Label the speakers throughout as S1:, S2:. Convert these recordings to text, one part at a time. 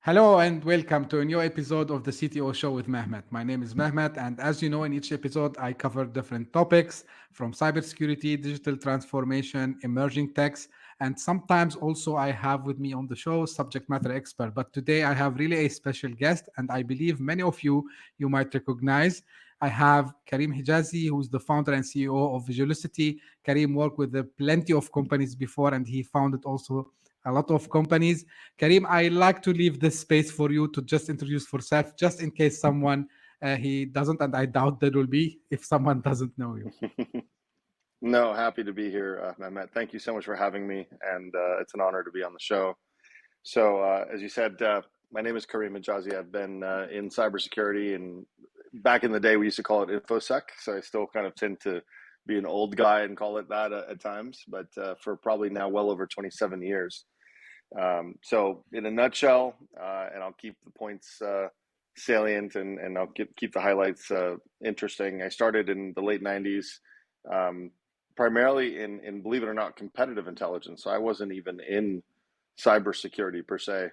S1: Hello and welcome to a new episode of the CTO Show with Mehmet. My name is Mehmet, and as you know, in each episode, I cover different topics from cybersecurity, digital transformation, emerging techs, and sometimes also I have with me on the show subject matter expert. But today I have really a special guest, and I believe many of you might recognize. I have Karim Hijazi, who's the founder and CEO of Visualicity. Karim worked with plenty of companies before, and he founded also a lot of companies. Karim, I like to leave this space for you to just introduce yourself, just in case someone he doesn't, and I doubt there will be if someone doesn't know you.
S2: No, happy to be here, Mehmet. Thank you so much for having me, and it's an honor to be on the show. So, as you said, my name is Karim Hijazi. I've been in cybersecurity, and back in the day, we used to call it InfoSec. So I still kind of tend to be an old guy and call it that at times, but for probably now well over 27 years. So, in a nutshell, and I'll keep the points salient, and I'll keep the highlights interesting. I started in the late 90s. Primarily in, believe it or not, competitive intelligence. So I wasn't even in cybersecurity per se.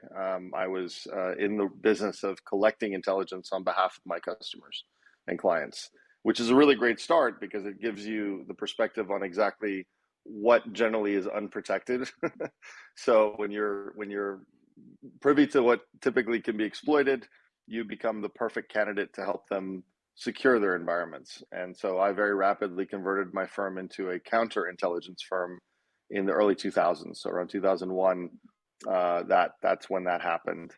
S2: I was in the business of collecting intelligence on behalf of my customers and clients, which is a really great start because it gives you the perspective on exactly what generally is unprotected. So when you're privy to what typically can be exploited, you become the perfect candidate to help them secure their environments. And so I very rapidly converted my firm into a counterintelligence firm in the early 2000s. So around 2001, that's when that happened.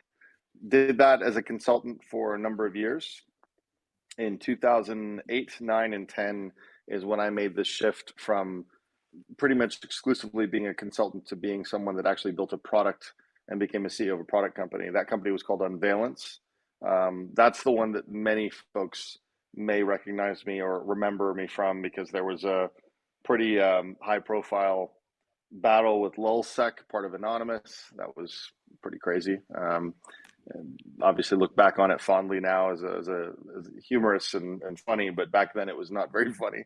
S2: Did that as a consultant for a number of years. In 2008, 9, and 10 is when I made the shift from pretty much exclusively being a consultant to being someone that actually built a product and became a CEO of a product company. That company was called Unveilance. That's the one that many folks may recognize me or remember me from, because there was a pretty high profile battle with LulzSec, part of Anonymous. That was pretty crazy. And obviously look back on it fondly now as humorous and funny, but back then it was not very funny.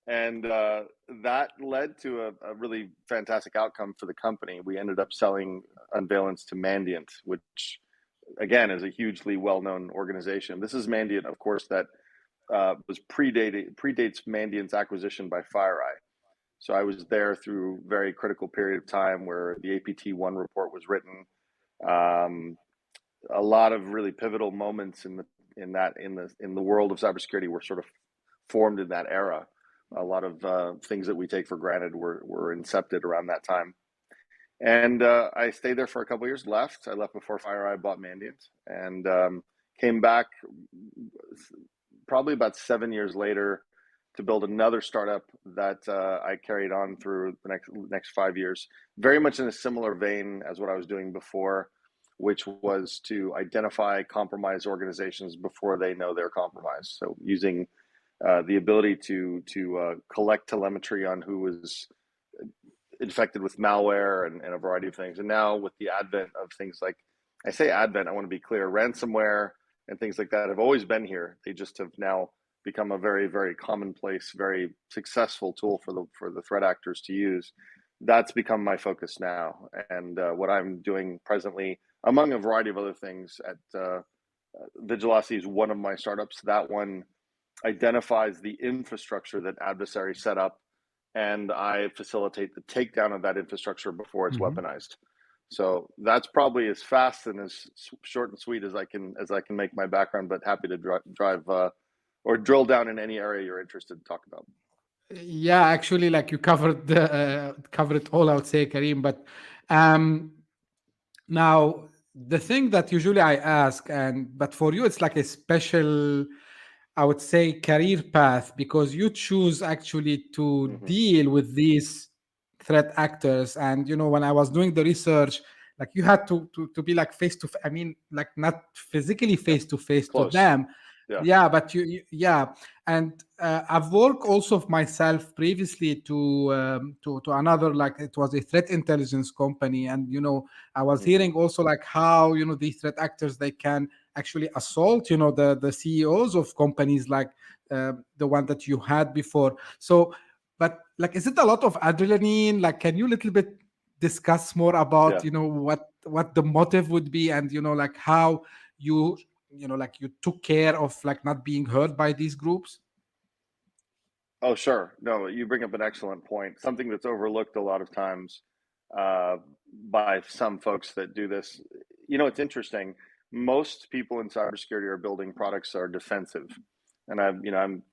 S2: And that led to a really fantastic outcome for the company. We ended up selling Unveilance to Mandiant, which again is a hugely well-known organization. This is Mandiant, of course, that predates Mandiant's acquisition by FireEye. So I was there through a very critical period of time where the APT1 report was written. A lot of really pivotal moments in the world of cybersecurity were sort of formed in that era. A lot of things that we take for granted were incepted around that time. And I stayed there for a couple of years, left. I left before FireEye bought Mandiant, and came back probably about 7 years later to build another startup that I carried on through the next 5 years, very much in a similar vein as what I was doing before, which was to identify compromised organizations before they know they're compromised. So using the ability to collect telemetry on who was infected with malware and a variety of things. And now with the advent of things like, I say advent, I want to be clear, ransomware and things like that have always been here. They just have now become a very, very commonplace, very successful tool for the threat actors to use. That's become my focus now. And what I'm doing presently, among a variety of other things at Vigilosity, is one of my startups. That one identifies the infrastructure that adversaries set up, and I facilitate the takedown of that infrastructure before it's weaponized. So that's probably as fast and as short and sweet as I can make my background, but happy to drive or drill down in any area you're interested to talk about.
S1: Yeah, actually, like you covered it all, I would say, Karim. But now the thing that usually I ask, but for you, it's like a special, I would say, career path, because you choose actually to deal with these threat actors. And when I was doing the research, like you had to be like face to, I mean, like not physically face to face to them. Yeah, but yeah. And I've worked also myself previously to another, like it was a threat intelligence company, and I was hearing also like how these threat actors, they can actually assault the CEOs of companies like the one that you had before. So, but like, is it a lot of adrenaline? Like, can you a little bit discuss more about what the motive would be, and like how you like you took care of like not being hurt by these groups?
S2: Oh, sure. No, you bring up an excellent point. Something that's overlooked a lot of times uh, by some folks that do this. It's interesting. Most people in cybersecurity are building products that are defensive, and I'm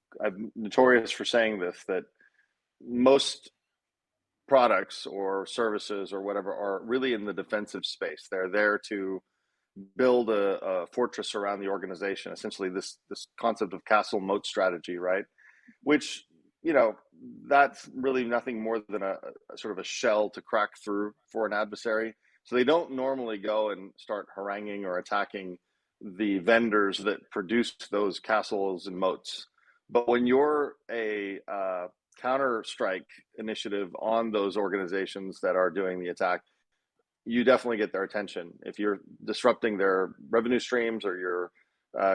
S2: notorious for saying this, that most products or services or whatever are really in the defensive space. They're there to build a fortress around the organization. Essentially, this concept of castle moat strategy, right? Which, you know, that's really nothing more than a sort of a shell to crack through for an adversary. So they don't normally go and start haranguing or attacking the vendors that produce those castles and moats. But when you're a counter strike initiative on those organizations that are doing the attack, you definitely get their attention. If you're disrupting their revenue streams, or you're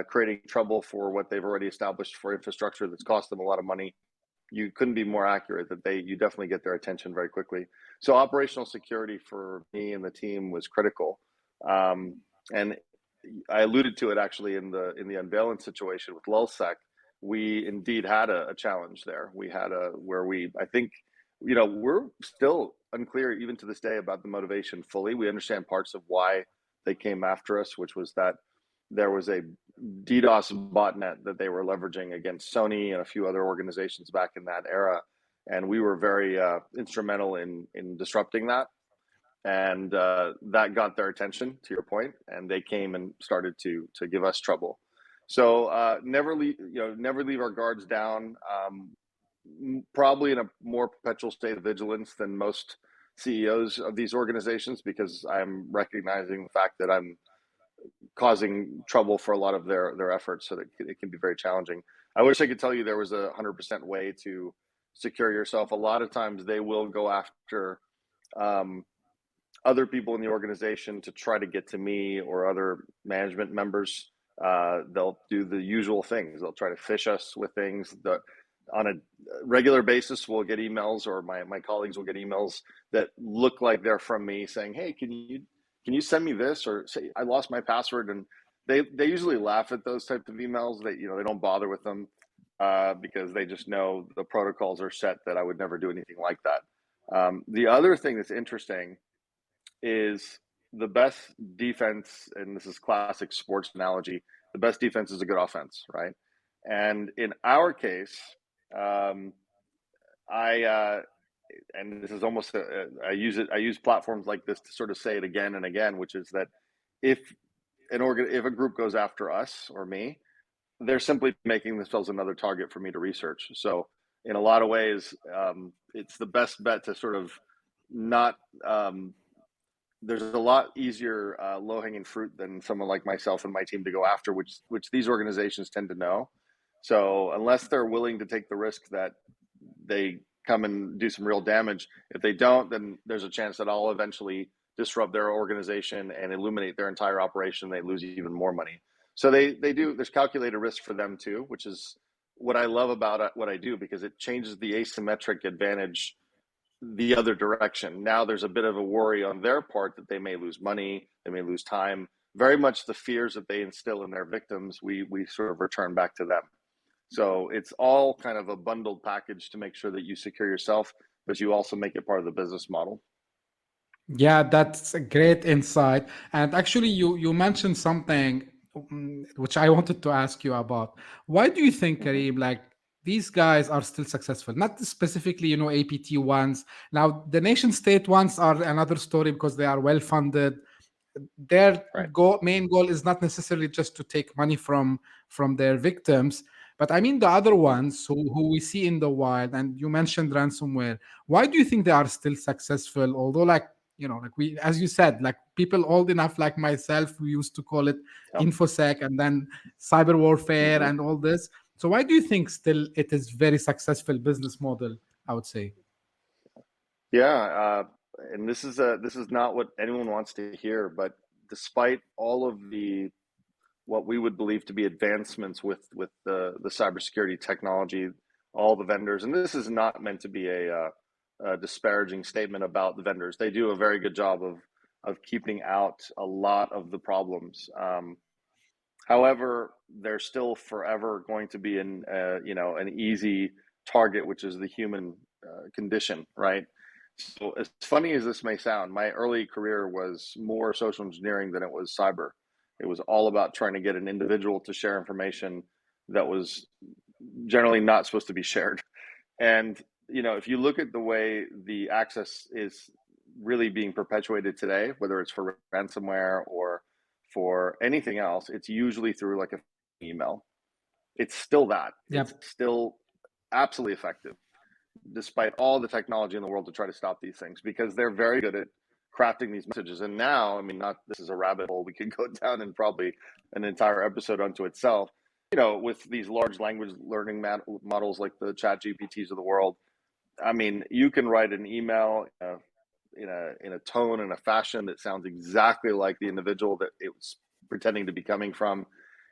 S2: creating trouble for what they've already established for infrastructure that's cost them a lot of money, you couldn't be more accurate that you definitely get their attention very quickly. So operational security for me and the team was critical. And I alluded to it actually in the unveilance situation with LulzSec. We indeed had a challenge there. We had where I think, we're still unclear even to this day about the motivation fully. We understand parts of why they came after us, which was that there was a DDoS botnet that they were leveraging against Sony and a few other organizations back in that era. And we were very instrumental in disrupting that. And that got their attention, to your point, and they came and started to give us trouble. So never leave our guards down. Probably in a more perpetual state of vigilance than most CEOs of these organizations, because I'm recognizing the fact that I'm causing trouble for a lot of their efforts, so that it can be very challenging. I wish I could tell you there was 100% way to secure yourself. A lot of times they will go after other people in the organization to try to get to me or other management members. They'll do the usual things. They'll try to fish us with things that on a regular basis we'll get emails, or my colleagues will get emails that look like they're from me saying, hey, can you send me this, or say I lost my password. And they usually laugh at those types of emails. They don't bother with them because they just know the protocols are set that I would never do anything like that. The other thing that's interesting is the best defense, and this is classic sports analogy, the best defense is a good offense, right? And in our case, and this is almost I use platforms like this to sort of say it again and again, which is that if a group goes after us or me, they're simply making themselves another target for me to research. So in a lot of ways, it's the best bet to sort of not. There's a lot easier low-hanging fruit than someone like myself and my team to go after, which these organizations tend to know. So unless they're willing to take the risk that they come and do some real damage, if they don't, then there's a chance that I'll eventually disrupt their organization and illuminate their entire operation. They lose even more money. So they do. There's calculated risk for them too, which is what I love about what I do, because it changes the asymmetric advantage the other direction. Now there's a bit of a worry on their part that they may lose money, they may lose time. Very much the fears that they instill in their victims, we sort of return back to them. So it's all kind of a bundled package to make sure that you secure yourself, but you also make it part of the business model.
S1: Yeah, that's a great insight. And actually, you mentioned something which I wanted to ask you about. Why do you think,
S2: Mm-hmm.
S1: Kareem, like these guys are still successful? Not specifically, APT ones. Now, the nation state ones are another story because they are well funded. Their
S2: Right.
S1: main goal is not necessarily just to take money from their victims, but I mean the other
S2: Mm-hmm.
S1: ones who we see in the wild. And you mentioned ransomware. Why do you think they are still successful, although like like we, as you said, like people old enough like myself, we used to call it
S2: Yep.
S1: infosec and then cyber warfare
S2: Mm-hmm.
S1: and all this. So why do you think still it is very successful business model, I would say?
S2: Yeah, and this is not what anyone wants to hear, but despite all of the what we would believe to be advancements with the cybersecurity technology, all the vendors, and this is not meant to be a disparaging statement about the vendors. They do a very good job of of keeping out a lot of the problems. However, there's still forever going to be an easy target, which is the human condition, right? So as funny as this may sound, my early career was more social engineering than it was cyber. It was all about trying to get an individual to share information that was generally not supposed to be shared. And if you look at the way the access is really being perpetuated today, whether it's for ransomware or for anything else, it's usually through like an email. It's still that. It's
S1: Yep.
S2: still absolutely effective, despite all the technology in the world to try to stop these things, because they're very good at crafting these messages. And now, I mean, not this is a rabbit hole we could go down in probably an entire episode unto itself. With these large language learning models like the chat GPTs of the world, I mean, you can write an email in a tone and a fashion that sounds exactly like the individual that it was pretending to be coming from.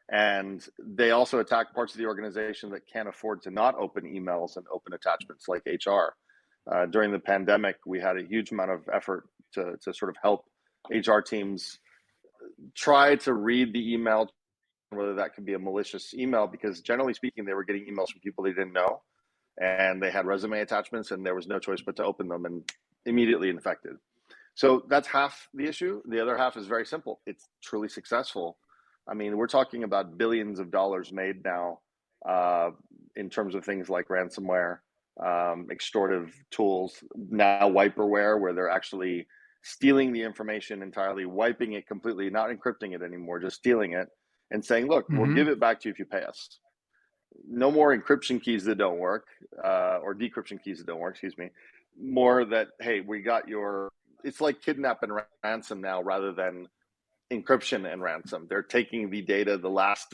S2: And they also attack parts of the organization that can't afford to not open emails and open attachments, like HR. During the pandemic, we had a huge amount of effort to sort of help HR teams try to read the email, whether that could be a malicious email, because generally speaking, they were getting emails from people they didn't know, and they had resume attachments, and there was no choice but to open them and immediately infected. So that's half the issue. The other half is very simple. It's truly successful. I mean, we're talking about billions of dollars made now in terms of things like ransomware, extortive tools, now wiperware, where they're actually stealing the information entirely, wiping it completely, not encrypting it anymore, just stealing it and saying, look, we'll give it back to you if you pay us. No more encryption keys that don't work, or decryption keys that don't work, excuse me. More that, hey, we got it's like kidnap and ransom now rather than encryption and ransom. They're taking the data, the last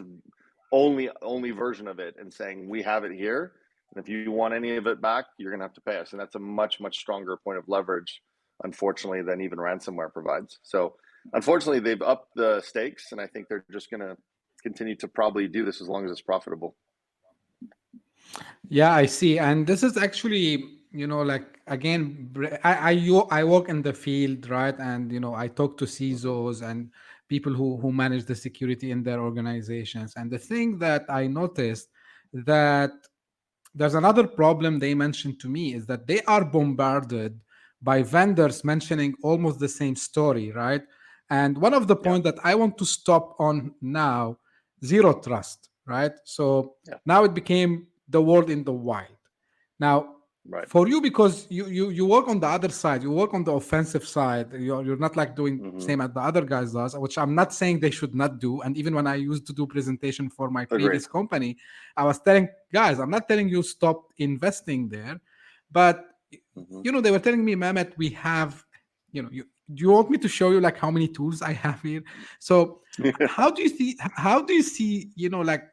S2: only version of it, and saying, we have it here. And if you want any of it back, you're going to have to pay us. And that's a much, much stronger point of leverage, unfortunately, than even ransomware provides. So unfortunately, they've upped the stakes, and I think they're just going to continue to probably do this as long as it's profitable.
S1: Yeah, I see. And this is actually, like again, I work in the field, right? And I talk to
S2: Mm-hmm.
S1: CISOs and people who manage the security in their organizations. And the thing that I noticed that there's another problem they mentioned to me is that they are bombarded by vendors mentioning almost the same story, right? And one of the
S2: Yeah.
S1: points that I want to stop on now, zero trust, right? So
S2: Yeah.
S1: now it became the world in the wild. Now,
S2: Right.
S1: for you, because you work on the other side, you work on the offensive side. You're not like doing
S2: Mm-hmm.
S1: same as the other guys does, which I'm not saying they should not do. And even when I used to do presentation for my
S2: Agreed.
S1: previous company, I was telling guys, I'm not telling you stop investing there, but
S2: Mm-hmm.
S1: they were telling me, Mehmet, we have, do you want me to show you like how many tools I have here? So how do you see, like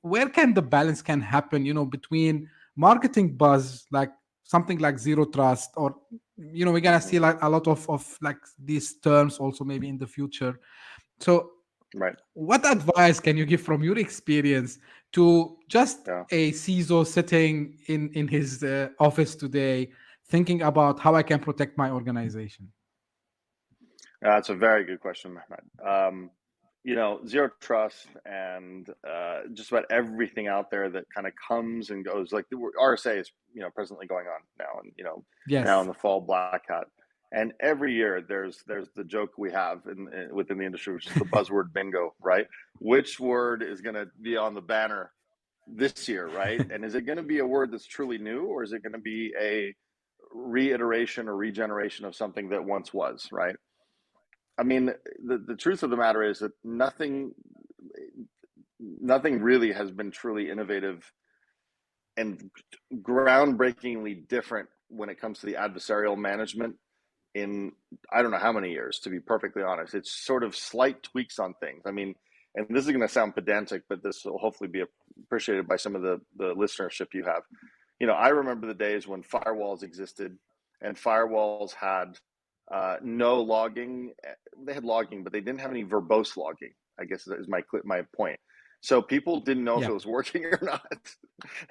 S1: where can the balance can happen, between marketing buzz, like something like zero trust, or we're gonna
S2: Mm-hmm.
S1: see like a lot of like these terms also maybe in the future. So
S2: Right.
S1: what advice can you give from your experience to just
S2: Yeah.
S1: a CISO sitting in his office today, thinking about how I can protect my organization?
S2: That's a very good question, Mehmet. Zero trust and just about everything out there that kind of comes and goes. Like the RSA is, presently going on now, and now in
S1: Yes.
S2: the fall, Black Hat. And every year there's the joke we have within the industry, which is the buzzword bingo, right? Which word is going to be on the banner this year, right? And is it going to be a word that's truly new, or is it going to be a reiteration or regeneration of something that once was, right? I mean, the truth of the matter is that nothing really has been truly innovative and groundbreakingly different when it comes to the adversarial management in I don't know how many years, to be perfectly honest. It's sort of slight tweaks on things. I mean, and this is going to sound pedantic, but this will hopefully be appreciated by some of the listenership you have. I remember the days when firewalls existed, and firewalls had no logging. They had logging, but they didn't have any verbose logging, I guess is my point. So people didn't know if
S1: Yeah.
S2: it was working or not.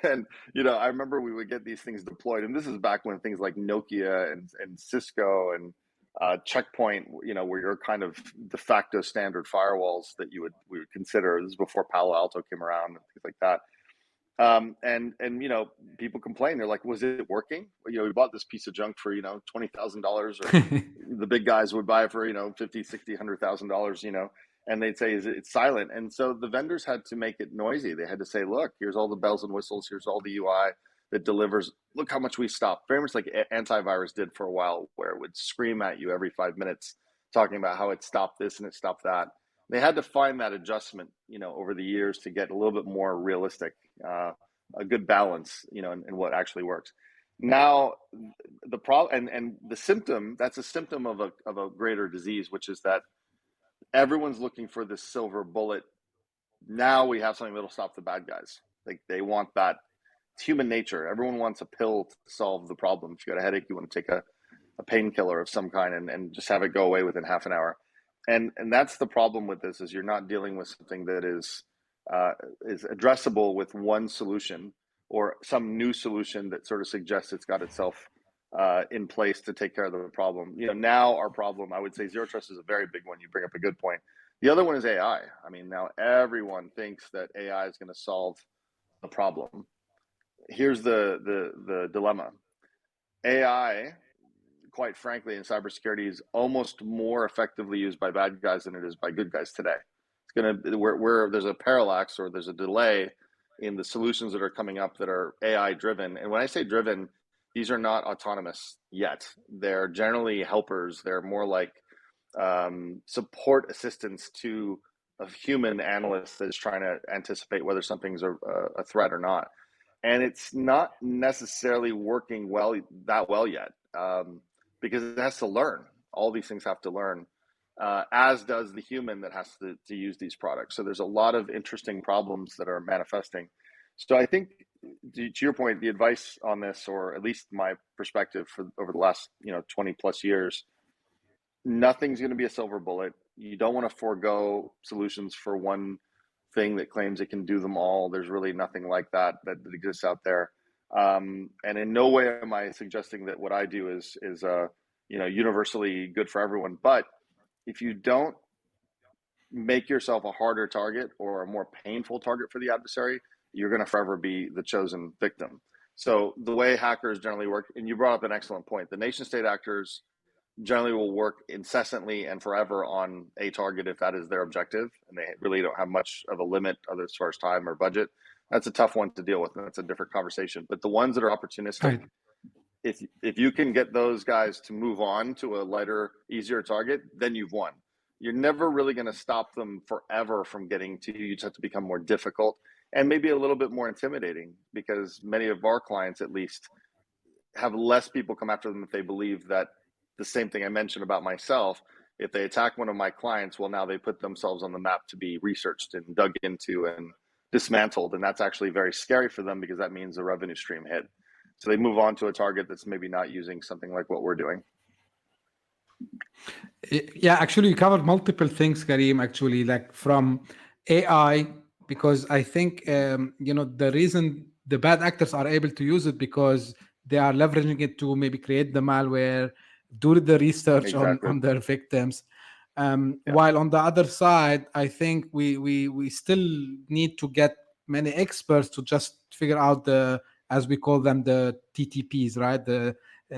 S2: And, I remember we would get these things deployed. And this is back when things like Nokia and Cisco and checkpoint, where you're kind of de facto standard firewalls that we would consider. This is before Palo Alto came around and things like that. And people complain. They're like, was it working? We bought this piece of junk for, $20,000, or the big guys would buy it for, $50, $60, $100,000, and they'd say, it's silent. And so the vendors had to make it noisy. They had to say, look, here's all the bells and whistles. Here's all the UI that delivers. Look how much we stopped. Very much like antivirus did for a while, where it would scream at you every 5 minutes, talking about how it stopped this and it stopped that. They had to find that adjustment, over the years to get a little bit more realistic, a good balance, in what actually works. Now, the problem and the symptom, that's a symptom of a greater disease, which is that everyone's looking for this silver bullet. Now we have something that'll stop the bad guys. Like, they want that. It's human nature. Everyone wants a pill to solve the problem. If you got a headache, you want to take a painkiller of some kind and just have it go away within half an hour. And that's the problem with this, is you're not dealing with something that is addressable with one solution, or some new solution that sort of suggests it's got itself in place to take care of the problem. Now our problem, I would say zero trust is a very big one. You bring up a good point. The other one is AI. I mean, now everyone thinks that AI is going to solve the problem. Here's the dilemma. AI, quite frankly, in cybersecurity, is almost more effectively used by bad guys than it is by good guys today. It's gonna where there's a parallax, or there's a delay in the solutions that are coming up that are AI driven. And when I say driven, these are not autonomous yet. They're generally helpers. They're more like support assistants to a human analyst that's trying to anticipate whether something's a threat or not. And it's not necessarily working that well yet, because it has to learn. All these things have to learn, as does the human that has to use these products. So there's a lot of interesting problems that are manifesting. So I think, to your point, the advice on this, or at least my perspective over the last 20 plus years, nothing's going to be a silver bullet. You don't want to forego solutions for one thing that claims it can do them all. There's really nothing like that exists out there. And in no way am I suggesting that what I do is universally good for everyone. But if you don't make yourself a harder target, or a more painful target for the adversary, you're going to forever be the chosen victim. So the way hackers generally work, and you brought up an excellent point, the nation state actors generally will work incessantly and forever on a target if that is their objective, and they really don't have much of a limit as far as time or budget. That's a tough one to deal with, and that's a different conversation. But the ones that are opportunistic, right, if you can get those guys to move on to a lighter, easier target, then you've won. You're never really going to stop them forever from getting to you. You just have to become more difficult and maybe a little bit more intimidating, because many of our clients, at least, have less people come after them if they believe that the same thing I mentioned about myself. If they attack one of my clients, well, now they put themselves on the map to be researched and dug into and dismantled. And that's actually very scary for them, because that means a revenue stream hit. So they move on to a target that's maybe not using something like what we're doing.
S1: Yeah, actually, you covered multiple things, Karim, actually, like from AI, because I think, the reason the bad actors are able to use it, because they are leveraging it to maybe create the malware, do the research on their victims. While on the other side, I think we still need to get many experts to just figure out as we call them, the TTPs, right? The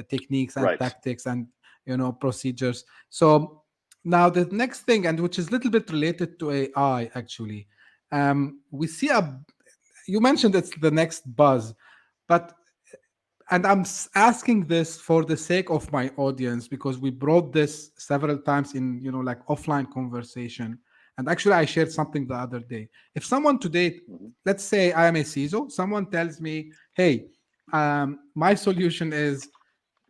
S1: techniques and tactics and procedures. So now the next thing, and which is a little bit related to AI, actually, we see you mentioned it's the next buzz, and I'm asking this for the sake of my audience, because we brought this several times in, like offline conversation. And actually, I shared something the other day. If someone today, let's say I am a CISO, someone tells me, hey, my solution is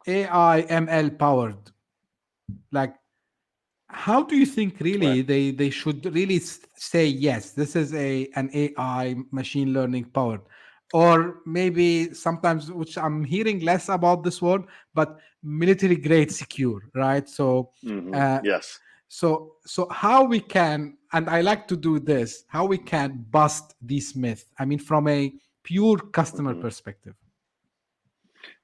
S1: AI ML powered. Like, how do you think really they should really say, yes, this is an AI machine learning powered? Or maybe sometimes, which I'm hearing less about this word, but military grade secure, right? So
S2: yes.
S1: So how we can, and I like to do this, how we can bust this myth, I mean, from a pure customer perspective.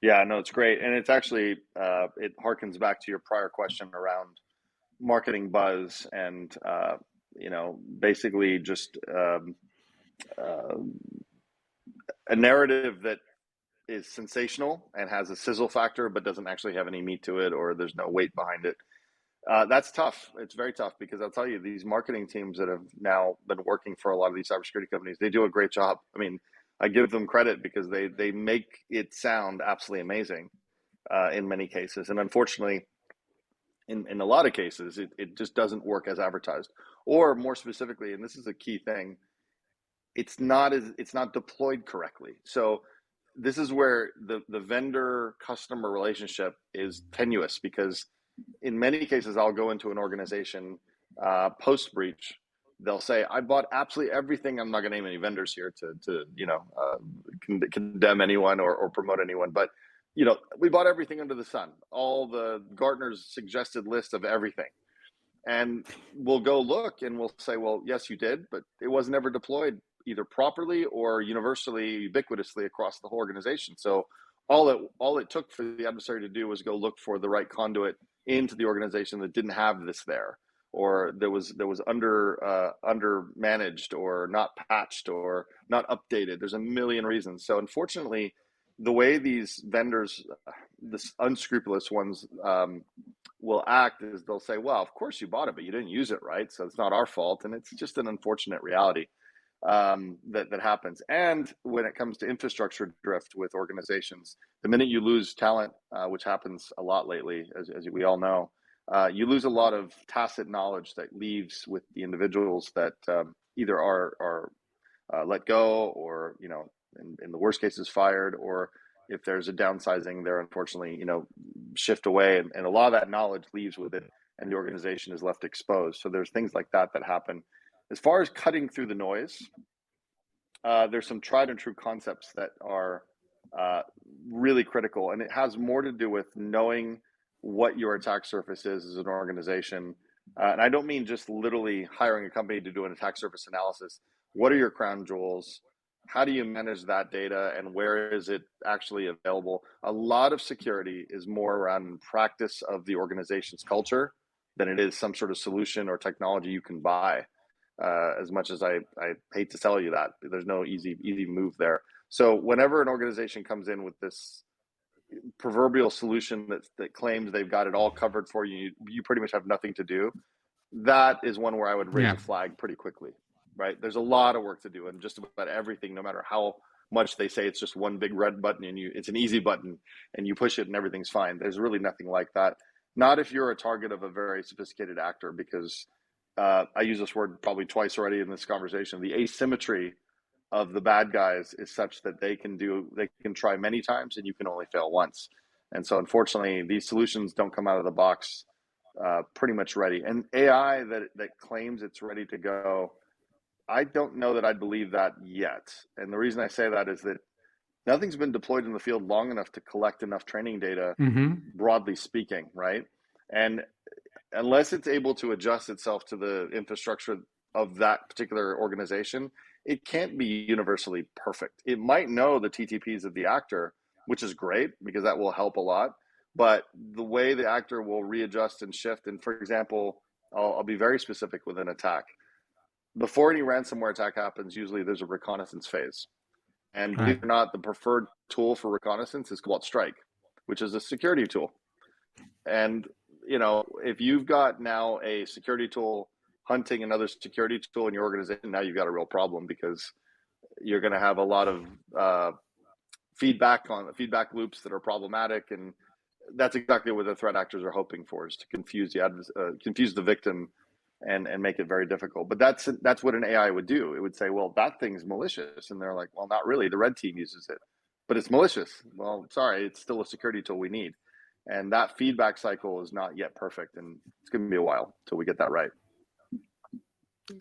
S2: Yeah, no, it's great. And it's actually, it harkens back to your prior question around marketing buzz and, basically just uh, a narrative that is sensational and has a sizzle factor, but doesn't actually have any meat to it, or there's no weight behind it. That's tough. It's very tough because I'll tell you, these marketing teams that have now been working for a lot of these cybersecurity companies, they do a great job. I mean, I give them credit because they make it sound absolutely amazing in many cases. And unfortunately, in a lot of cases, it just doesn't work as advertised. Or more specifically, and this is a key thing, it's not deployed correctly. So this is where the vendor customer relationship is tenuous, because in many cases I'll go into an organization post breach. They'll say, I bought absolutely everything. I'm not going to name any vendors here to condemn anyone or promote anyone, but we bought everything under the sun, all the Gartner's suggested list of everything. And we'll go look and we'll say, well, yes, you did, but it was never deployed either properly or universally, ubiquitously across the whole organization. So all it took for the adversary to do was go look for the right conduit into the organization that didn't have this there, or there was under managed or not patched or not updated. There's a million reasons. So unfortunately, the way these vendors, this unscrupulous ones, will act is they'll say, well, of course you bought it, but you didn't use it right, so it's not our fault. And it's just an unfortunate reality that happens. And when it comes to infrastructure drift with organizations, the minute you lose talent, which happens a lot lately, as we all know, you lose a lot of tacit knowledge that leaves with the individuals that either are let go, or in the worst cases fired, or if there's a downsizing, they're unfortunately shift away, and a lot of that knowledge leaves with it, and the organization is left exposed. So there's things like that happen. As far as cutting through the noise, there's some tried and true concepts that are really critical, and it has more to do with knowing what your attack surface is as an organization. And I don't mean just literally hiring a company to do an attack surface analysis. What are your crown jewels? How do you manage that data, and where is it actually available? A lot of security is more around practice of the organization's culture than it is some sort of solution or technology you can buy. As much as I hate to tell you that, there's no easy move there. So whenever an organization comes in with this proverbial solution that claims they've got it all covered for you, you pretty much have nothing to do, that is one where I would raise a flag pretty quickly. Right? There's a lot of work to do, and just about everything, no matter how much they say it's just one big red button and it's an easy button and you push it and everything's fine. There's really nothing like that. Not if you're a target of a very sophisticated actor, because I use this word probably twice already in this conversation. The asymmetry of the bad guys is such that they can try many times and you can only fail once. And so unfortunately, these solutions don't come out of the box pretty much ready. And AI that claims it's ready to go, I don't know that I believe that yet. And the reason I say that is that nothing's been deployed in the field long enough to collect enough training data, broadly speaking, right? And unless it's able to adjust itself to the infrastructure of that particular organization, it can't be universally perfect. It might know the TTPs of the actor, which is great because that will help a lot. But the way the actor will readjust and shift, and for example, I'll be very specific with an attack. Before any ransomware attack happens, usually there's a reconnaissance phase. And believe it or not, the preferred tool for reconnaissance is called Strike, which is a security tool. And, if you've got now a security tool hunting another security tool in your organization, now you've got a real problem, because you're going to have a lot of feedback loops that are problematic. And that's exactly what the threat actors are hoping for, is to confuse the victim and make it very difficult. But that's what an AI would do. It would say, well, that thing's malicious. And they're like, well, not really. The red team uses it, but it's malicious. Well, sorry, it's still a security tool we need. And that feedback cycle is not yet perfect. And it's going to be a while till we get that right.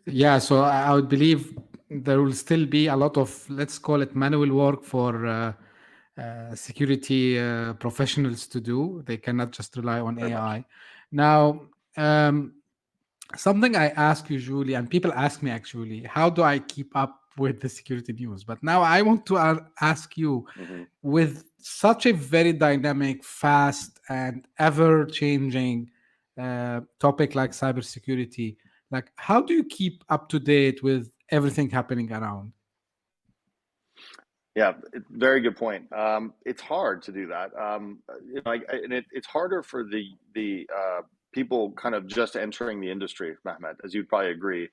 S1: Yeah, so I would believe there will still be a lot of, let's call it, manual work for security professionals to do. They cannot just rely on
S2: Very
S1: AI.
S2: much.
S1: Now, something I ask usually, and people ask me actually, how do I keep up with the security news? But now I want to ask you, with such a very dynamic, fast, and ever changing topic like cybersecurity, like how do you keep up to date with everything happening around?
S2: Yeah, very good point. It's hard to do that. And it's harder for the people kind of just entering the industry, Mehmet, as you'd probably agree.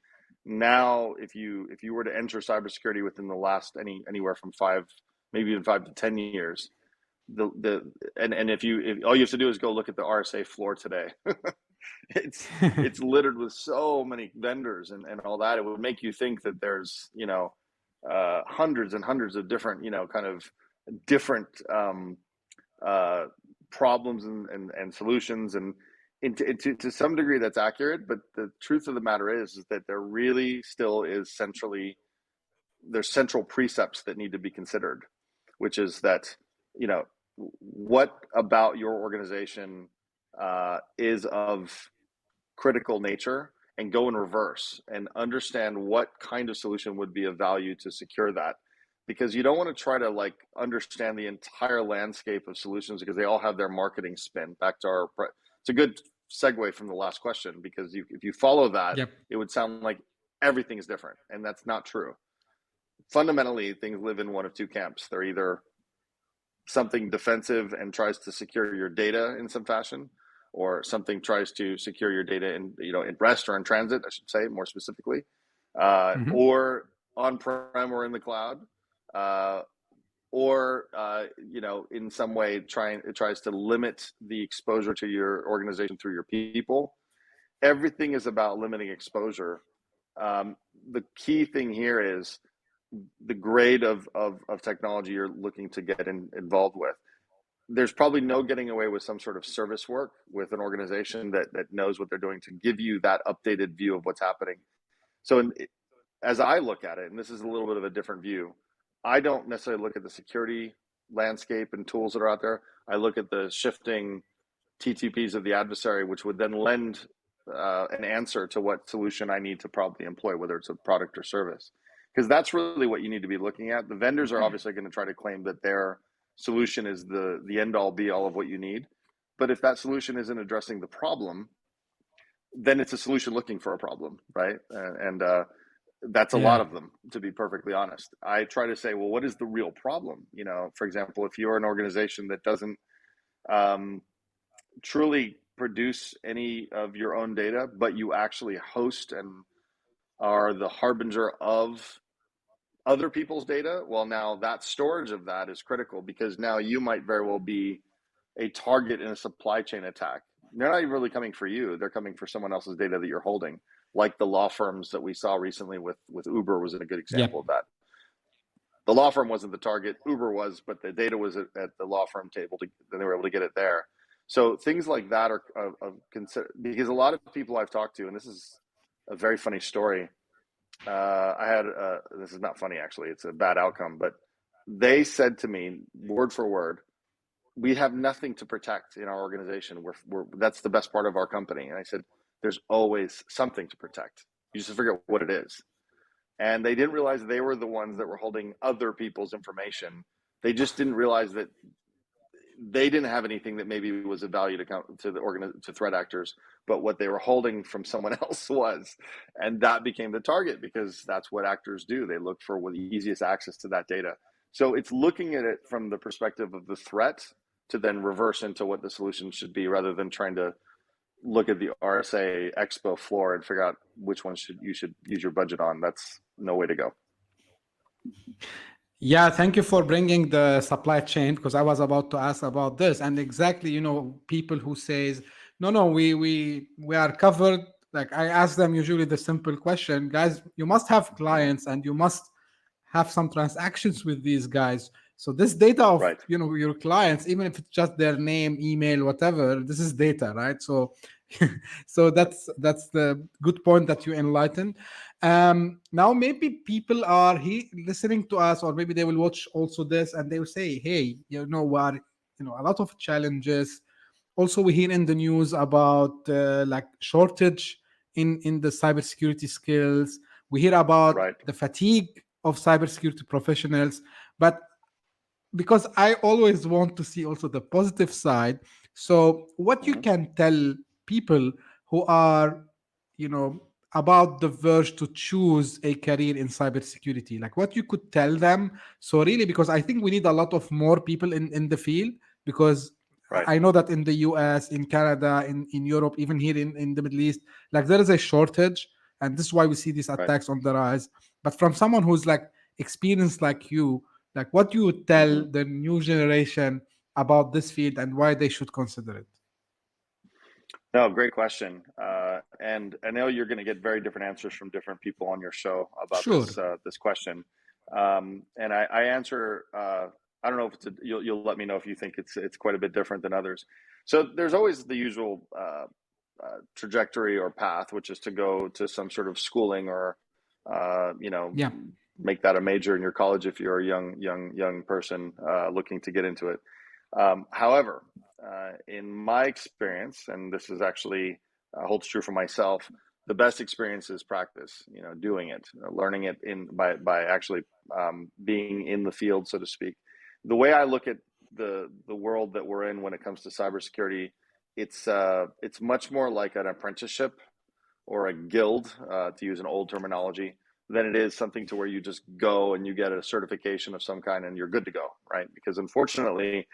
S2: Now, if you were to enter cybersecurity within the last anywhere from maybe even 5 to 10 years, the and if all you have to do is go look at the RSA floor today, it's littered with so many vendors and all that. It would make you think that there's hundreds and hundreds of different kind of different problems and solutions, and to some degree that's accurate, but the truth of the matter is that there really still is there's central precepts that need to be considered, which is that what about your organization is of critical nature, and go in reverse and understand what kind of solution would be of value to secure that. Because you don't want to try to understand the entire landscape of solutions, because they all have their marketing spin. It's a good segue from the last question, because if you follow that,
S1: Yep.
S2: it would sound like everything is different, and that's not true. Fundamentally, things live in one of two camps. They're either something defensive and tries to secure your data in some fashion, or something tries to secure your data in rest or in transit, I should say more specifically,
S1: Mhm.
S2: or on-prem or in the cloud, or in some way it tries to limit the exposure to your organization through your people. Everything is about limiting exposure. The key thing here is the grade of technology you're looking to get involved with. There's probably no getting away with some sort of service work with an organization that knows what they're doing to give you that updated view of what's happening. So as I look at it, and this is a little bit of a different view, I don't necessarily look at the security landscape and tools that are out there. I look at the shifting TTPs of the adversary, which would then lend an answer to what solution I need to probably employ, whether it's a product or service. Because that's really what you need to be looking at. The vendors are obviously going to try to claim that their solution is the end all be all of what you need. But if that solution isn't addressing the problem, then it's a solution looking for a problem, right? And that's a lot
S1: Yeah.
S2: of them, to be perfectly honest. I try to say, well, what is the real problem? For example, if you're an organization that doesn't truly produce any of your own data, but you actually host and are the harbinger of other people's data, well, now that storage of that is critical, because now you might very well be a target in a supply chain attack. They're not even really coming for you. They're coming for someone else's data that you're holding, like the law firms that we saw recently with Uber was a good example
S1: Yep.
S2: of that. The law firm wasn't the target, Uber was, but the data was at the law firm table, then they were able to get it there. So things like that are because a lot of people I've talked to, and this is a very funny story. I had this is not funny, actually, it's a bad outcome, but they said to me word for word, we have nothing to protect in our organization. That's the best part of our company. And I said, there's always something to protect. You just figure out what it is. And they didn't realize they were the ones that were holding other people's information. They just didn't realize that they didn't have anything that maybe was of value to threat actors, but what they were holding from someone else was, and that became the target, because that's what actors do. They look for the easiest access to that data. So it's looking at it from the perspective of the threat to then reverse into what the solution should be, rather than trying to look at the RSA Expo floor and figure out which one you should use your budget on. That's no way to go.
S1: Yeah, thank you for bringing the supply chain, because I was about to ask about this. And exactly, people who says, no, we are covered. Like I ask them usually the simple question, guys, you must have clients and you must have some transactions with these guys. So this data of
S2: Right.
S1: your clients, even if it's just their name, email, whatever, this is data, right? So so that's the good point that you enlightened. Now maybe people are listening to us, or maybe they will watch also this and they will say, hey, what, a lot of challenges. Also we hear in the news about like shortage in the cybersecurity skills. We hear about
S2: Right.
S1: the fatigue of cybersecurity professionals. But because I always want to see also the positive side. So, what you
S2: Hmm.
S1: can tell people who are, about the verge to choose a career in cybersecurity, like what you could tell them. So, really, because I think we need a lot of more people in the field, because
S2: Right,
S1: I know that in the US, in Canada, in Europe, even here in the Middle East, like there is a shortage. And this is why we see these
S2: right.
S1: attacks on the rise. But from someone who's like experienced like you, like what you would
S2: Hmm.
S1: tell the new generation about this field and why they should consider it?
S2: No, great question. And I know you're going to get very different answers from different people on your show about
S1: Sure.
S2: this question. And I answer. I don't know if you'll let me know if you think it's quite a bit different than others. So there's always the usual trajectory or path, which is to go to some sort of schooling or you know
S1: Yeah.
S2: make that a major in your college if you're a young person looking to get into it. However, in my experience, and this is actually holds true for myself, the best experience is practice. Doing it, learning it in by actually being in the field, so to speak. The way I look at the world that we're in when it comes to cybersecurity, it's much more like an apprenticeship or a guild, to use an old terminology, than it is something to where you just go and you get a certification of some kind and you're good to go, right? Because unfortunately,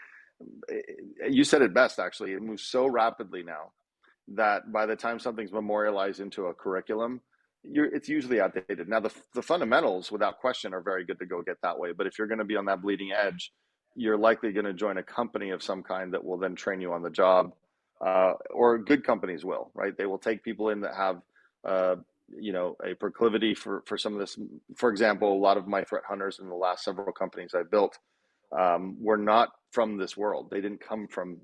S2: you said it best, actually. It moves so rapidly now that by the time something's memorialized into a curriculum, it's usually outdated. Now, the fundamentals, without question, are very good to go get that way. But if you're going to be on that bleeding edge, you're likely going to join a company of some kind that will then train you on the job, or good companies will, right? They will take people in that have, a proclivity for some of this. For example, a lot of my threat hunters in the last several companies I built were not from this world. They didn't come from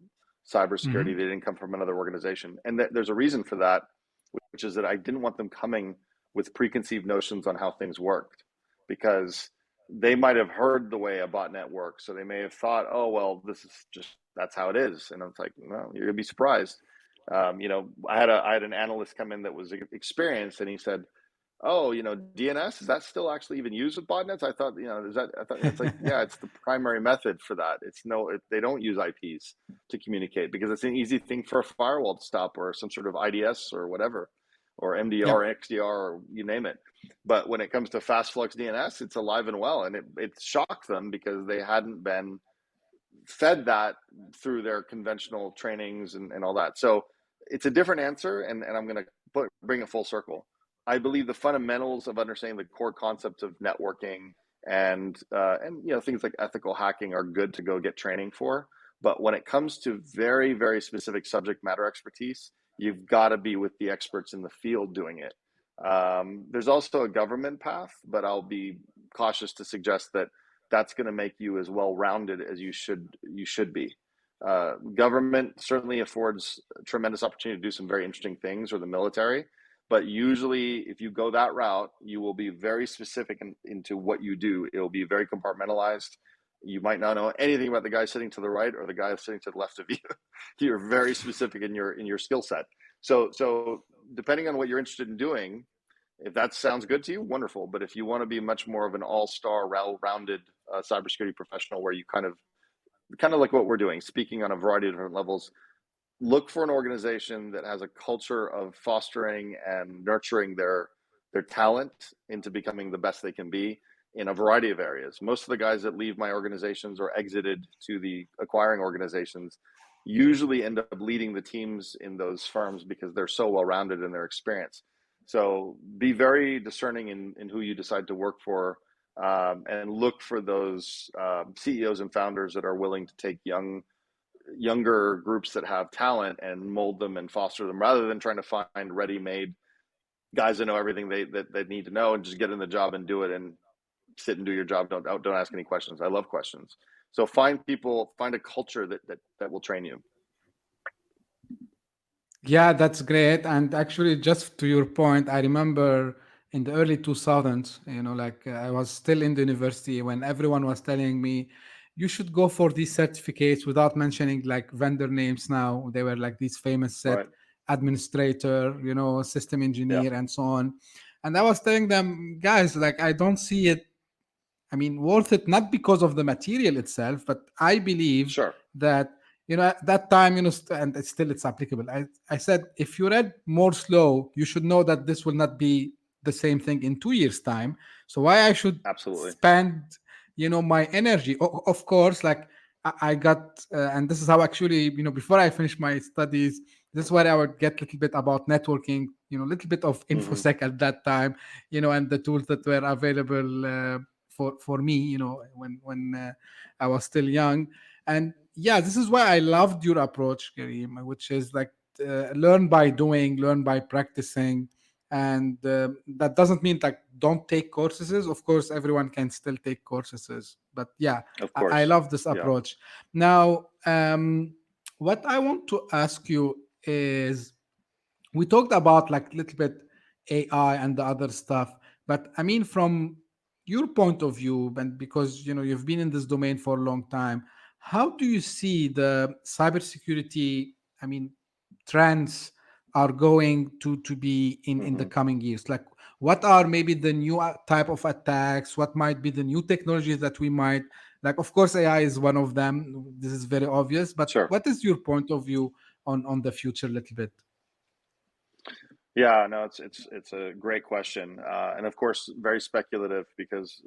S2: cybersecurity.
S1: Hmm.
S2: They didn't come from another organization. And there's a reason for that, which is that I didn't want them coming with preconceived notions on how things worked, because they might have heard the way a botnet works. So they may have thought, oh, well, this is just, that's how it is. And it's like, no, you're gonna be surprised. I had an analyst come in that was experienced, and he said, oh, DNS, is that still actually even used with botnets? I thought, I thought it's like, yeah, it's the primary method for that. They don't use IPs to communicate because it's an easy thing for a firewall to stop, or some sort of IDS or whatever, or
S1: Yeah.
S2: MDR, XDR, or you name it. But when it comes to fast flux DNS, it's alive and well. And it shocked them because they hadn't been fed that through their conventional trainings and all that. So it's a different answer, and I'm going to bring it full circle. I believe the fundamentals of understanding the core concepts of networking and things like ethical hacking are good to go get training for. But when it comes to very, very specific subject matter expertise, you've got to be with the experts in the field doing it. There's also a government path, but I'll be cautious to suggest that that's going to make you as well rounded as you should be. Government certainly affords a tremendous opportunity to do some very interesting things, or the military. But usually, if you go that route, you will be very specific into what you do. It will be very compartmentalized. You might not know anything about the guy sitting to the right or the guy sitting to the left of you. You're very specific in your skill set. So depending on what you're interested in doing, if that sounds good to you, wonderful. But if you want to be much more of an all-star, well-rounded cybersecurity professional, where you kind of like what we're doing, speaking on a variety of different levels, look for an organization that has a culture of fostering and nurturing their talent into becoming the best they can be in a variety of areas. Most of the guys that leave my organizations or exited to the acquiring organizations usually end up leading the teams in those firms because they're so well-rounded in their experience. So be very discerning in who you decide to work for, and look for those CEOs and founders that are willing to take younger groups that have talent and mold them and foster them, rather than trying to find ready-made guys that know everything they need to know and just get in the job and do it and sit and do your job. Don't ask any questions. I love questions. So find a culture that will train you.
S1: Yeah, that's great. And actually, just to your point, I remember in the early 2000s, like I was still in the university when everyone was telling me, you should go for these certificates without mentioning like vendor names now. They were like these famous set
S2: Right.
S1: administrator, system
S2: Yeah.
S1: engineer, and so on. And I was telling them, guys, like I don't see it I mean, worth it not because of the material itself, but I believe
S2: Sure.
S1: that, at that time, and it's applicable. I said, if you read more slow, you should know that this will not be the same thing in 2 years' time. So why I should
S2: Absolutely.
S1: spend, my energy? Of course, like I got, and this is how actually, before I finished my studies, this is where I would get a little bit about networking, a little bit of
S2: Hmm.
S1: infosec at that time, and the tools that were available for me, when I was still young. And yeah, this is why I loved your approach, Kareem, which is like learn by doing, learn by practicing. And that doesn't mean like don't take courses. Of course, everyone can still take courses, but yeah,
S2: Of
S1: I
S2: course.
S1: love this
S2: Yeah.
S1: approach. Now, what I want to ask you is, we talked about like a little bit AI and the other stuff, but I mean, from your point of view, and because you've been in this domain for a long time, how do you see the cybersecurity? I mean, trends are going to be in the
S2: Hmm.
S1: coming years. Like, what are maybe the new type of attacks? What might be the new technologies that we might like? Of course, AI is one of them. This is very obvious. But
S2: Sure.
S1: what is your point of view on the future a little bit?
S2: Yeah, no, it's a great question, and of course, very speculative because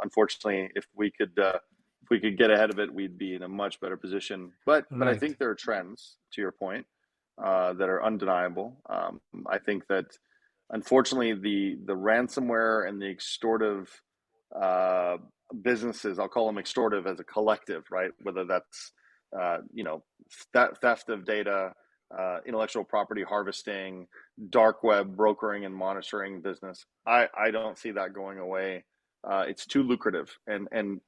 S2: unfortunately, if we could get ahead of it, we'd be in a much better position. But I
S1: Right.
S2: think there are trends, to your point, that are undeniable. I think that unfortunately, the ransomware and the extortive uh, businesses, I'll call them extortive as a collective, right? Whether that's you know theft of data, intellectual property harvesting, dark web brokering and monitoring business. I don't see that going away. It's too lucrative, and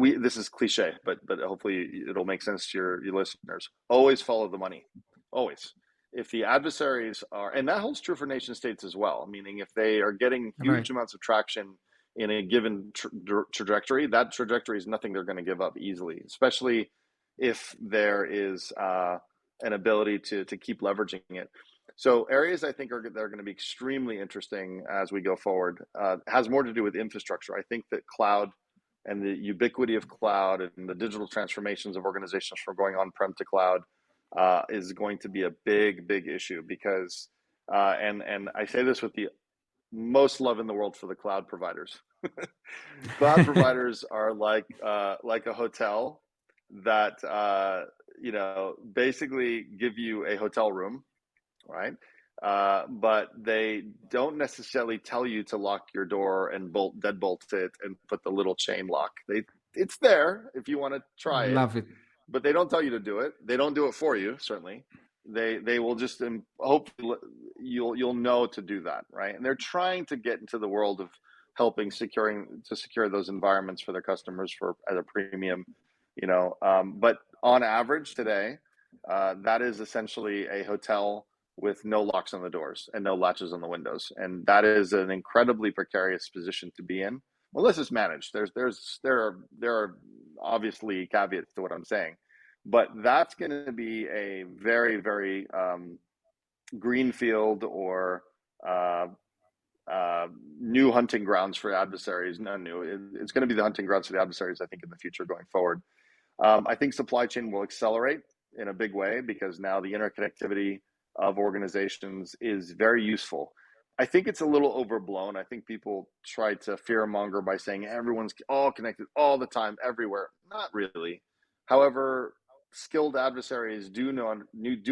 S2: we this is cliche, but hopefully it'll make sense to your listeners. Always follow the money, always. If the adversaries are, and that holds true for nation states as well, meaning if they are getting
S1: Right.
S2: huge amounts of traction in a given trajectory, that trajectory is nothing they're going to give up easily, especially if there is an ability to keep leveraging it. So areas I think they're going to be extremely interesting as we go forward has more to do with infrastructure. I think that cloud and the ubiquity of cloud and the digital transformations of organizations from going on-prem to cloud is going to be a big issue because and I say this with the most love in the world for the cloud providers. Cloud providers are like a hotel that basically give you a hotel room, right? But they don't necessarily tell you to lock your door and deadbolt it and put the little chain lock. It's there if you want to try it,
S1: Love it.
S2: but they don't tell you to do it. They don't do it for you, certainly. They will just hope you'll know to do that, right? And they're trying to get into the world of helping secure those environments for their customers for at a premium, But on average today, that is essentially a hotel with no locks on the doors and no latches on the windows, and that is an incredibly precarious position to be in unless it's managed. There are obviously caveats to what I'm saying, but that's going to be a very greenfield or uh, new hunting grounds for adversaries. Not new. It's going to be the hunting grounds for the adversaries, I think, in the future going forward. I think supply chain will accelerate in a big way because now the interconnectivity of organizations is very useful. I think it's a little overblown. I think people try to fearmonger by saying everyone's all connected all the time, everywhere. Not really. However, skilled adversaries do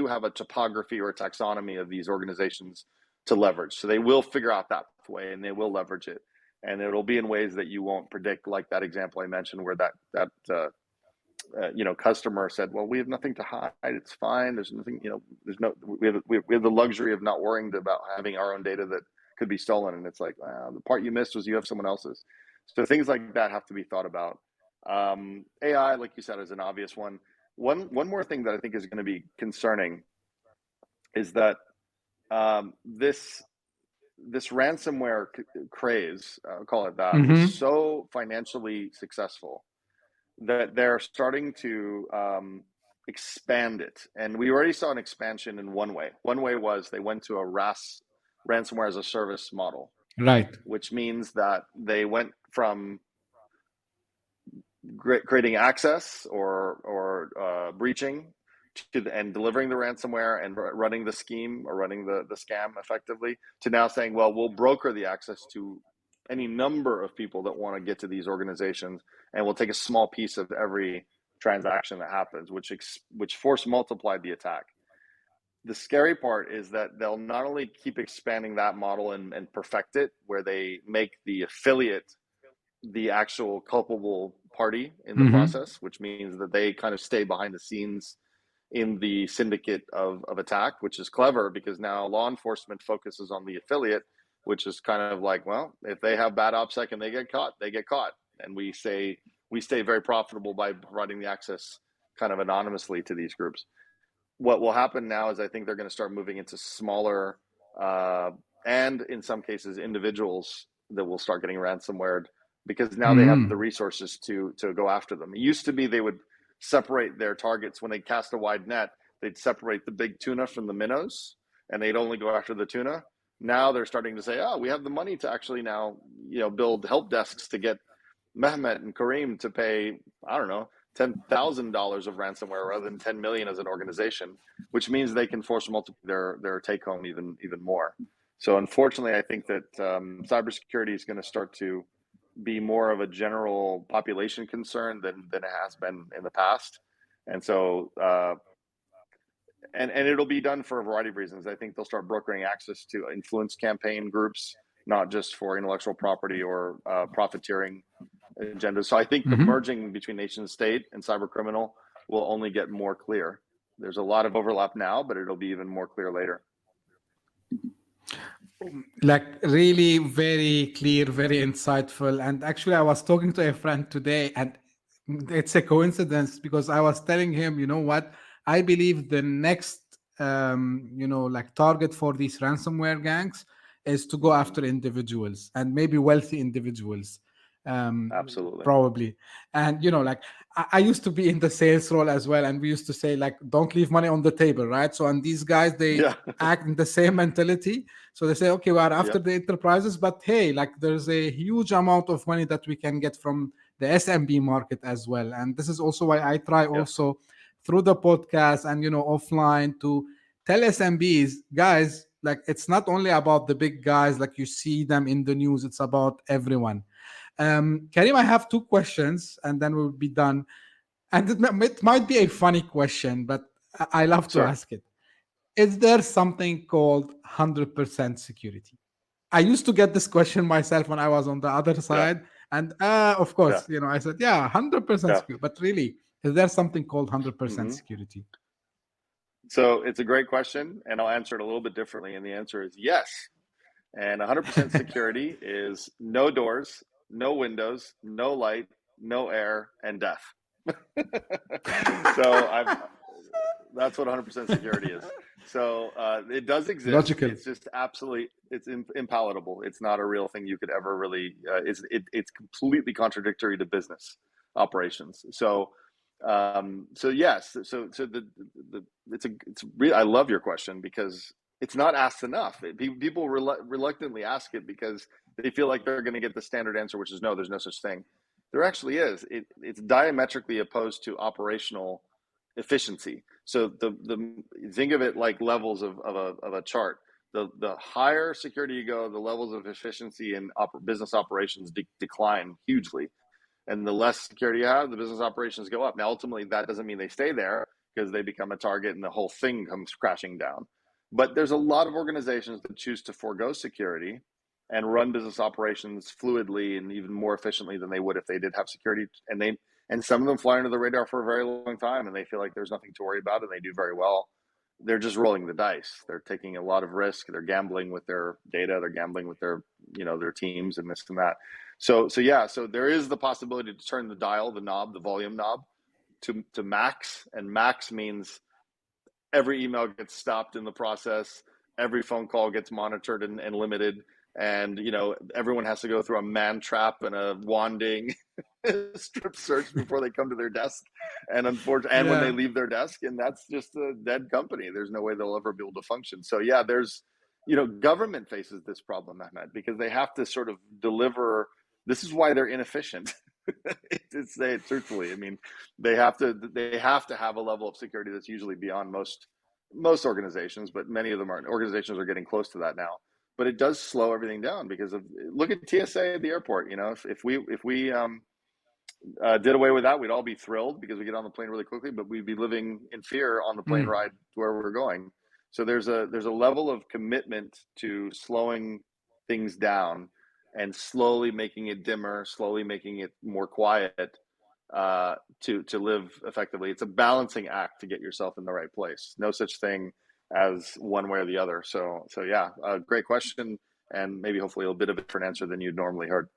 S2: have a topography or a taxonomy of these organizations to leverage. So they will figure out that way and they will leverage it. And it'll be in ways that you won't predict, like that example I mentioned, where customer said, "Well, we have nothing to hide. It's fine. There's nothing. There's no. We have the luxury of not worrying about having our own data that could be stolen." And it's like, the part you missed was you have someone else's. So things like that have to be thought about. AI, like you said, is an obvious one. One more thing that I think is going to be concerning is that this ransomware craze, I'll call it that, was
S1: Mm-hmm.
S2: so financially successful that they're starting to expand it. And we already saw an expansion in one way. One way was they went to a ransomware as a service model.
S1: Right.
S2: which means that they went from creating access or breaching and delivering the ransomware and running the scheme or running the scam effectively, to now saying, well, we'll broker the access to any number of people that want to get to these organizations, and we'll take a small piece of every transaction that happens, which force multiplied the attack. The scary part is that they'll not only keep expanding that model and perfect it, where they make the affiliate the actual culpable party in the
S1: Mm-hmm.
S2: process, which means that they kind of stay behind the scenes in the syndicate of attack, which is clever because now law enforcement focuses on the affiliate, which is kind of like, well, if they have bad OPSEC and they get caught, they get caught. And we stay very profitable by providing the access kind of anonymously to these groups. What will happen now is I think they're going to start moving into smaller and in some cases individuals that will start getting ransomware, because now they have the
S1: Mm-hmm.
S2: resources to go after them. It used to be they would separate their targets when they cast a wide net. They'd separate the big tuna from the minnows, and they'd only go after the tuna. Now they're starting to say, oh, we have the money to actually now build help desks to get Mehmet and Karim to pay, I don't know, $10,000 of ransomware rather than 10 million as an organization, which means they can force multiply their take home even more. So unfortunately, I think that cybersecurity is going to start to be more of a general population concern than it has been in the past. And so and it'll be done for a variety of reasons. I think they'll start brokering access to influence campaign groups, not just for intellectual property or profiteering agendas. So I think the
S1: Mm-hmm.
S2: merging between nation state and cyber criminal will only get more clear. There's a lot of overlap now, but it'll be even more clear later.
S1: Like really very clear, very insightful. And actually, I was talking to a friend today, and it's a coincidence because I was telling him, you know what? I believe the next, like target for these ransomware gangs is to go
S2: Mm-hmm.
S1: after individuals and maybe wealthy individuals.
S2: Absolutely.
S1: Probably. And like I used to be in the sales role as well, and we used to say like, don't leave money on the table, right? So, and these guys, they
S2: Yeah.
S1: act in the same mentality. So they say, okay, we are after
S2: Yep.
S1: the enterprises, but hey, like there's a huge amount of money that we can get from the SMB market as well. And this is also why I try
S2: Yes.
S1: also through the podcast and offline to tell SMBs, guys, like it's not only about the big guys, like you see them in the news, it's about everyone. Karim, I have two questions and then we'll be done. And it might be a funny question, but I love to
S2: Sure.
S1: ask it. Is there something called 100% security? I used to get this question myself when I was on the other
S2: Yeah.
S1: side. And of
S2: Yeah.
S1: course, I said, yeah, 100%
S2: Yeah.
S1: security. But really, is there something called 100%
S2: Mm-hmm.
S1: security?
S2: So it's a great question, and I'll answer it a little bit differently. And the answer is yes. And 100% security is no doors, no windows, no light, no air, and death. So that's what 100% security is. So it does exist.
S1: Logical.
S2: It's just absolutely, it's impalatable. It's not a real thing you could ever really. It's completely contradictory to business operations. So yes. So it's real. I love your question because it's not asked enough. People reluctantly ask it because they feel like they're going to get the standard answer, which is no. There's no such thing. There actually is. It's diametrically opposed to operational efficiency. So the think of it like levels of a chart. The higher security you go, the levels of efficiency in business operations decline hugely, and the less security you have, the business operations go up. Now, ultimately, that doesn't mean they stay there because they become a target and the whole thing comes crashing down. But there's a lot of organizations that choose to forego security and run business operations fluidly and even more efficiently than they would if they did have security. And some of them fly under the radar for a very long time, and they feel like there's nothing to worry about, and they do very well. They're just rolling the dice. They're taking a lot of risk. They're gambling with their data. They're gambling with their teams and this and that. So yeah. So there is the possibility to turn the dial, the knob, the volume knob, to max, and max means every email gets stopped in the process. Every phone call gets monitored and limited. And, everyone has to go through a man trap and a wanding strip search before they come to their desk. And unfortunately, and when they
S1: Yeah.
S2: leave their desk, and that's just a dead company. There's no way they'll ever be able to function. So yeah, there's government faces this problem, Mehmet, because they have to sort of deliver. This is why they're inefficient. To say it truthfully, I mean, they have to have a level of security that's usually beyond most organizations, but many of them are organizations are getting close to that now. But it does slow everything down because of look at TSA at the airport. If we did away with that, we'd all be thrilled because we get on the plane really quickly, but we'd be living in fear on the plane
S1: Mm.
S2: ride to where we're going. So there's a level of commitment to slowing things down and slowly making it dimmer, slowly making it more quiet to live effectively. It's a balancing act to get yourself in the right place. No such thing as one way or the other. So yeah, great question, and maybe hopefully a bit of a different answer than you'd normally heard.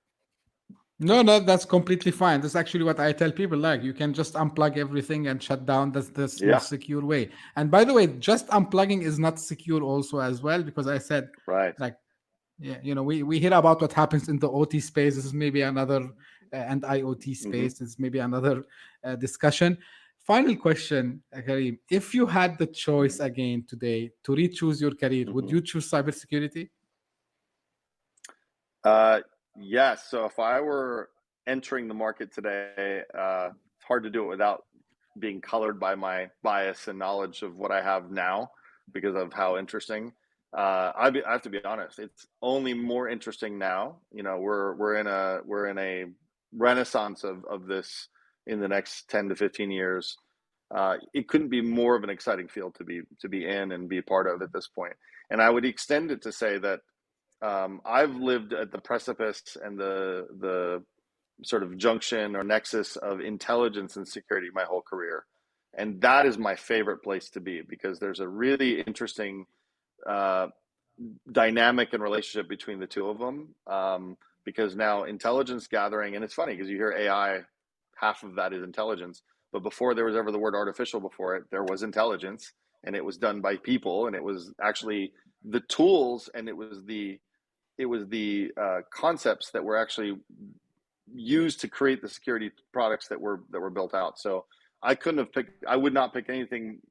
S1: No, no, that's completely fine. That's actually what I tell people. Like, you can just unplug everything and shut down. That's the
S2: Yeah,
S1: most secure way. And by the way, just unplugging is not secure also as well, because I said,
S2: right.
S1: like, yeah, we hear about what happens in the OT space. This is maybe another, and IoT
S2: Hmm.
S1: space is maybe another discussion. Final question, Karim. If you had the choice again today to re-choose your career, would
S2: Hmm.
S1: you choose cybersecurity?
S2: Uh, yes. So if I were entering the market today, it's hard to do it without being colored by my bias and knowledge of what I have now because of how interesting. I have to be honest. It's only more interesting now. We're in a renaissance of this in the next 10 to 15 years. It couldn't be more of an exciting field to be in and be a part of at this point. And I would extend it to say that I've lived at the precipice and the sort of junction or nexus of intelligence and security my whole career, and that is my favorite place to be because there's a really interesting uh, dynamic and relationship between the two of them. Because now intelligence gathering, and it's funny because you hear AI, half of that is intelligence, but before there was ever the word artificial before it, there was intelligence, and it was done by people, and it was actually the tools, and it was the concepts that were actually used to create the security products that were built out. So I would not pick anything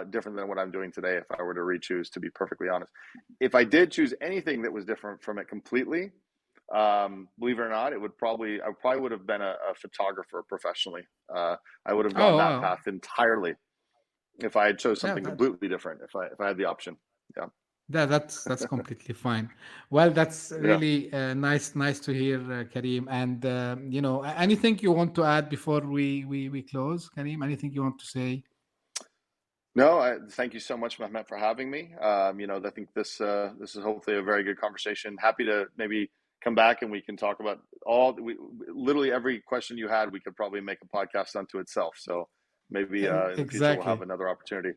S2: different than what I'm doing today if I were to re-choose, to be perfectly honest. If I did choose anything that was different from it completely, believe it or not, I probably would have been a photographer professionally. I would have gone
S1: Oh,
S2: that
S1: wow.
S2: path entirely if I had chose
S1: Yeah,
S2: something completely different. If I had the option, yeah,
S1: that's completely fine. Well, that's
S2: yeah.
S1: really nice to hear, Karim. And anything you want to add before we close, Karim? Anything you want to say?
S2: No, thank you so much, Mehmet, for having me. I think this is hopefully a very good conversation. Happy to maybe come back and we can talk about literally every question you had. We could probably make a podcast unto itself. So maybe in the future we'll have
S1: Exactly.
S2: another opportunity.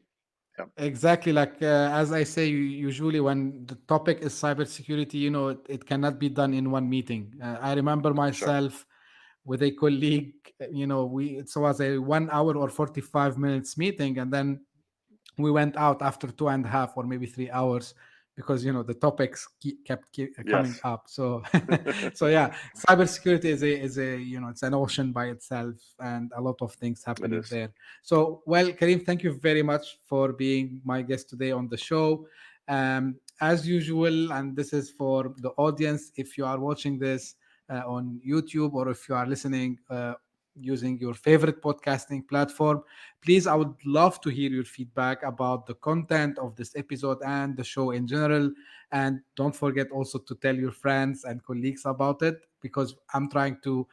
S2: Yeah,
S1: Exactly. Like, as I say, usually when the topic is cybersecurity, it cannot be done in one meeting. I remember
S2: sure.
S1: myself with a colleague. It was a 1 hour or 45 minutes meeting, and then we went out after 2.5 or maybe 3 hours because the topics kept coming
S2: Yes.
S1: up. So so yeah, cybersecurity is a it's an ocean by itself, and a lot of things
S2: It
S1: happening
S2: is.
S1: there. So, well, Karim, thank you very much for being my guest today on the show. As usual, and this is for the audience, if you are watching this on YouTube, or if you are listening using your favorite podcasting platform, please, I would love to hear your feedback about the content of this episode and the show in general. And don't forget also to tell your friends and colleagues about it, because I'm trying to,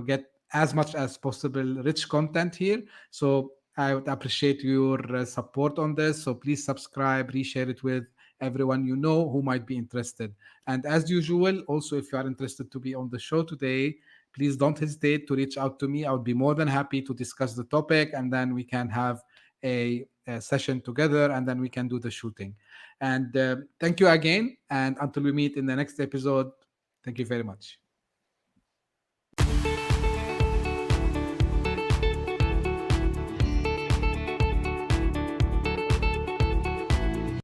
S1: get as much as possible rich content here. So I would appreciate your support on this. So please subscribe, reshare it with everyone you know who might be interested. And as usual, also, if you are interested to be on the show today, please don't hesitate to reach out to me. I would be more than happy to discuss the topic, and then we can have a session together, and then we can do the shooting. And thank you again. And until we meet in the next episode, thank you very much.